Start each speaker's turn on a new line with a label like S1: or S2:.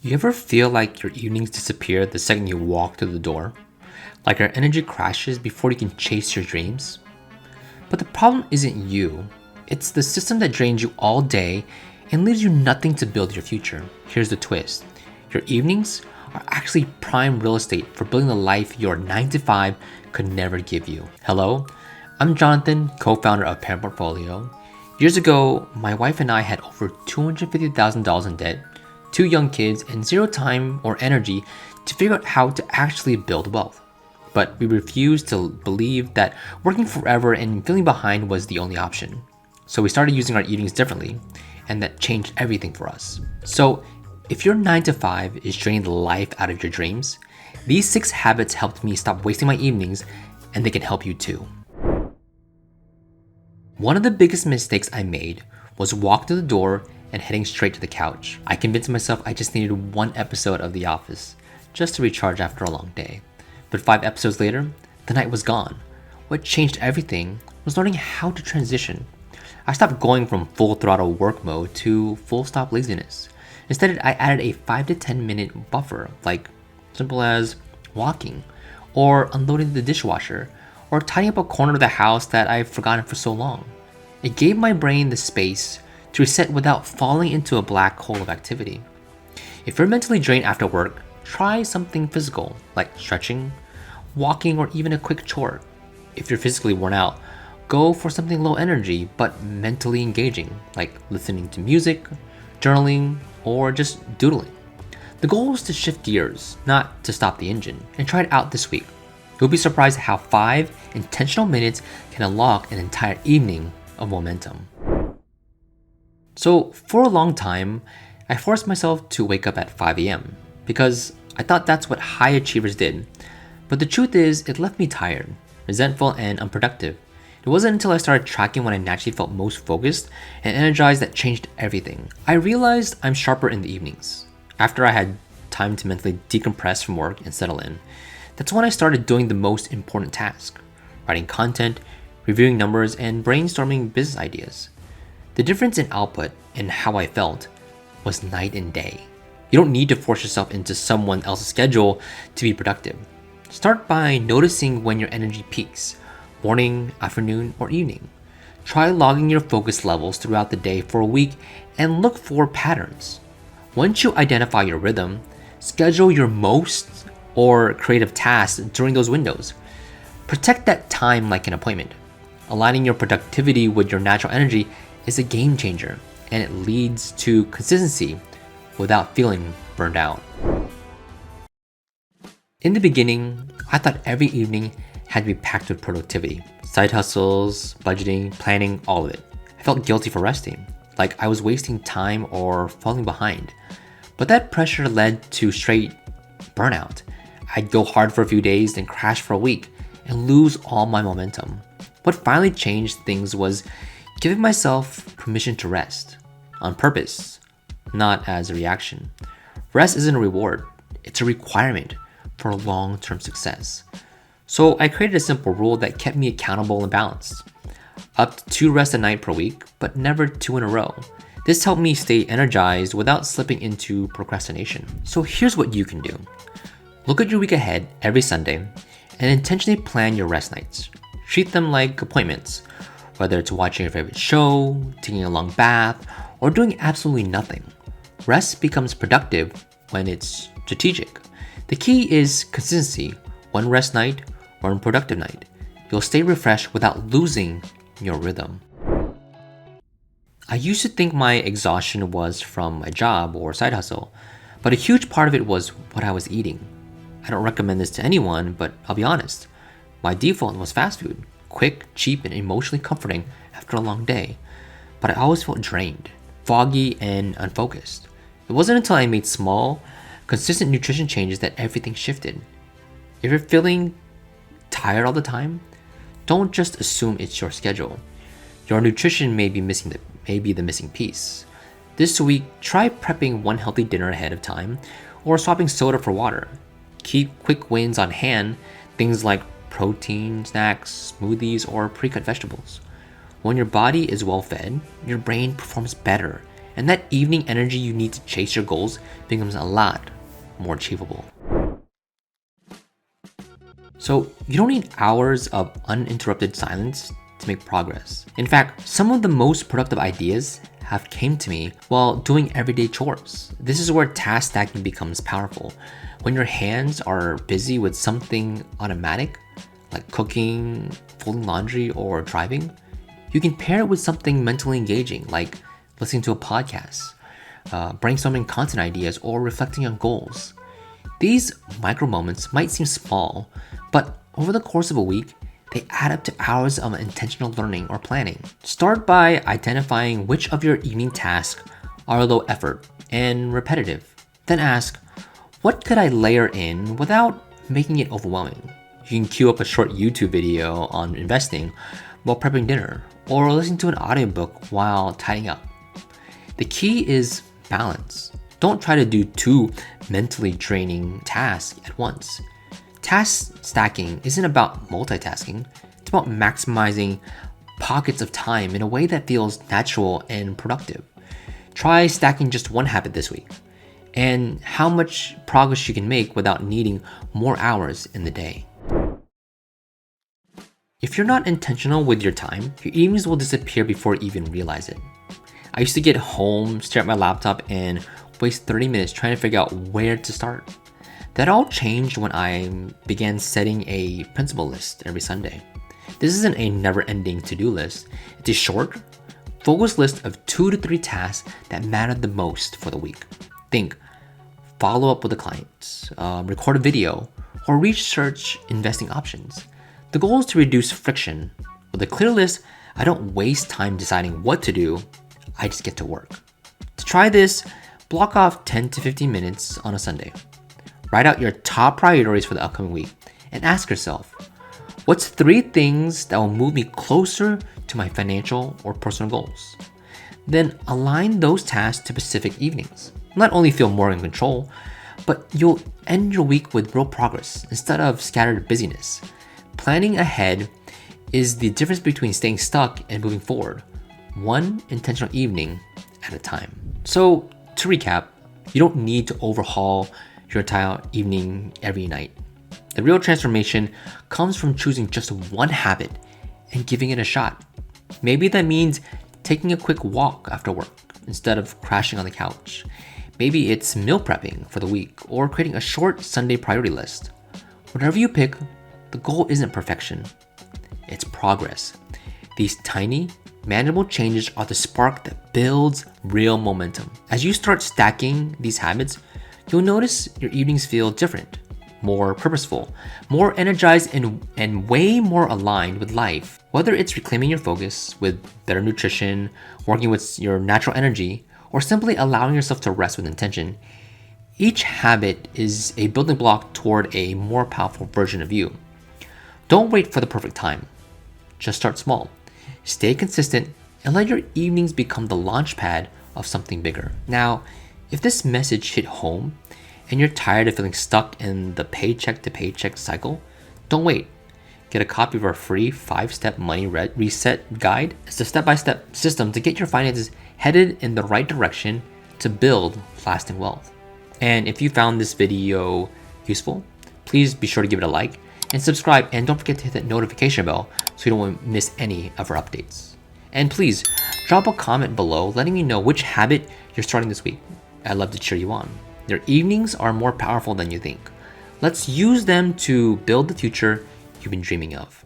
S1: You ever feel like your evenings disappear the second you walk through the door? Like your energy crashes before you can chase your dreams? But the problem isn't you. It's the system that drains you all day and leaves you nothing to build your future. Here's the twist. Your evenings are actually prime real estate for building the life your 9 to 5 could never give you. Hello, I'm Jonathan, co-founder of Parent Portfolio. Years ago, my wife and I had over $250,000 in debt, 2 young kids, and zero time or energy to figure out how to actually build wealth. But we refused to believe that working forever and feeling behind was the only option. So we started using our evenings differently, and that changed everything for us. So if your 9 to 5 is draining the life out of your dreams, these 6 habits helped me stop wasting my evenings, and they can help you too. One of the biggest mistakes I made was walking to the door and heading straight to the couch. I convinced myself I just needed one episode of The Office just to recharge after a long day. But 5 episodes later, the night was gone. What changed everything was learning how to transition. I stopped going from full throttle work mode to full stop laziness. Instead, I added a 5 to 10 minute buffer, like simple as walking, or unloading the dishwasher, or tidying up a corner of the house that I've forgotten for so long. It gave my brain the space to reset without falling into a black hole of activity. If you're mentally drained after work, try something physical, like stretching, walking, or even a quick chore. If you're physically worn out, go for something low energy but mentally engaging, like listening to music, journaling, or just doodling. The goal is to shift gears, not to stop the engine, and try it out this week. You'll be surprised how 5 intentional minutes can unlock an entire evening of momentum. So for a long time, I forced myself to wake up at 5 a.m. because I thought that's what high achievers did. But the truth is, it left me tired, resentful, and unproductive. It wasn't until I started tracking when I naturally felt most focused and energized that changed everything. I realized I'm sharper in the evenings. After I had time to mentally decompress from work and settle in, that's when I started doing the most important task: writing content, reviewing numbers, and brainstorming business ideas. The difference in output and how I felt was night and day. You don't need to force yourself into someone else's schedule to be productive. Start by noticing when your energy peaks: morning, afternoon, or evening. Try logging your focus levels throughout the day for a week and look for patterns. Once you identify your rhythm, schedule your most or creative tasks during those windows. Protect that time like an appointment. Aligning your productivity with your natural energy is a game changer, and it leads to consistency without feeling burned out. In the beginning, I thought every evening had to be packed with productivity. Side hustles, budgeting, planning, all of it. I felt guilty for resting, like I was wasting time or falling behind. But that pressure led to straight burnout. I'd go hard for a few days, then crash for a week, and lose all my momentum. What finally changed things was giving myself permission to rest, on purpose, not as a reaction. Rest isn't a reward, it's a requirement for long-term success. So I created a simple rule that kept me accountable and balanced. Up to 2 rests a night per week, but never 2 in a row. This helped me stay energized without slipping into procrastination. So here's what you can do. Look at your week ahead every Sunday and intentionally plan your rest nights. Treat them like appointments, whether it's watching your favorite show, taking a long bath, or doing absolutely nothing. Rest becomes productive when it's strategic. The key is consistency. One rest night, one productive night. You'll stay refreshed without losing your rhythm. I used to think my exhaustion was from my job or side hustle, but a huge part of it was what I was eating. I don't recommend this to anyone, but I'll be honest. My default was fast food, quick, cheap, and emotionally comforting after a long day. But I always felt drained, foggy, and unfocused. It wasn't until I made small, consistent nutrition changes that everything shifted. If you're feeling tired all the time, don't just assume it's your schedule. Your nutrition may be the missing piece. This week, try prepping one healthy dinner ahead of time or swapping soda for water. Keep quick wins on hand, things like protein snacks, smoothies, or pre-cut vegetables. When your body is well fed, your brain performs better And that evening energy you need to chase your goals becomes a lot more achievable. So you don't need hours of uninterrupted silence to make progress. In fact, some of the most productive ideas have came to me while doing everyday chores. This is where task stacking becomes powerful. When your hands are busy with something automatic, like cooking, folding laundry, or driving, you can pair it with something mentally engaging, like listening to a podcast, brainstorming content ideas, or reflecting on goals. These micro moments might seem small, but over the course of a week, they add up to hours of intentional learning or planning. Start by identifying which of your evening tasks are low effort and repetitive. Then ask, what could I layer in without making it overwhelming? You can queue up a short YouTube video on investing while prepping dinner, or listen to an audiobook while tidying up. The key is balance. Don't try to do two mentally draining tasks at once. Task stacking isn't about multitasking, it's about maximizing pockets of time in a way that feels natural and productive. Try stacking just one habit this week, and how much progress you can make without needing more hours in the day. If you're not intentional with your time, your evenings will disappear before you even realize it. I used to get home, stare at my laptop, and waste 30 minutes trying to figure out where to start. That all changed when I began setting a principal list every Sunday. This isn't a never-ending to-do list. It's a short, focused list of 2 to 3 tasks that matter the most for the week. Think follow up with a client, record a video, or research investing options. The goal is to reduce friction. With a clear list, I don't waste time deciding what to do, I just get to work. To try this, block off 10 to 15 minutes on a Sunday. Write out your top priorities for the upcoming week and ask yourself, what's 3 things that will move me closer to my financial or personal goals? Then align those tasks to specific evenings. Not only feel more in control, but you'll end your week with real progress instead of scattered busyness. Planning ahead is the difference between staying stuck and moving forward, one intentional evening at a time. So to recap, you don't need to overhaul your entire evening every night. The real transformation comes from choosing just one habit and giving it a shot. Maybe that means taking a quick walk after work instead of crashing on the couch. Maybe it's meal prepping for the week or creating a short Sunday priority list. Whatever you pick, the goal isn't perfection, it's progress. These tiny, manageable changes are the spark that builds real momentum. As you start stacking these habits, you'll notice your evenings feel different, more purposeful, more energized, and way more aligned with life. Whether it's reclaiming your focus with better nutrition, working with your natural energy, or simply allowing yourself to rest with intention, each habit is a building block toward a more powerful version of you. Don't wait for the perfect time. Just start small. Stay consistent and let your evenings become the launch pad of something bigger. Now, if this message hit home and you're tired of feeling stuck in the paycheck to paycheck cycle, don't wait. Get a copy of our free 5-step money reset guide. It's a step-by-step system to get your finances headed in the right direction to build lasting wealth. And if you found this video useful, please be sure to give it a like and subscribe, and don't forget to hit that notification bell so you don't miss any of our updates. And please drop a comment below letting me know which habit you're starting this week. I'd love to cheer you on. Your evenings are more powerful than you think. Let's use them to build the future you've been dreaming of.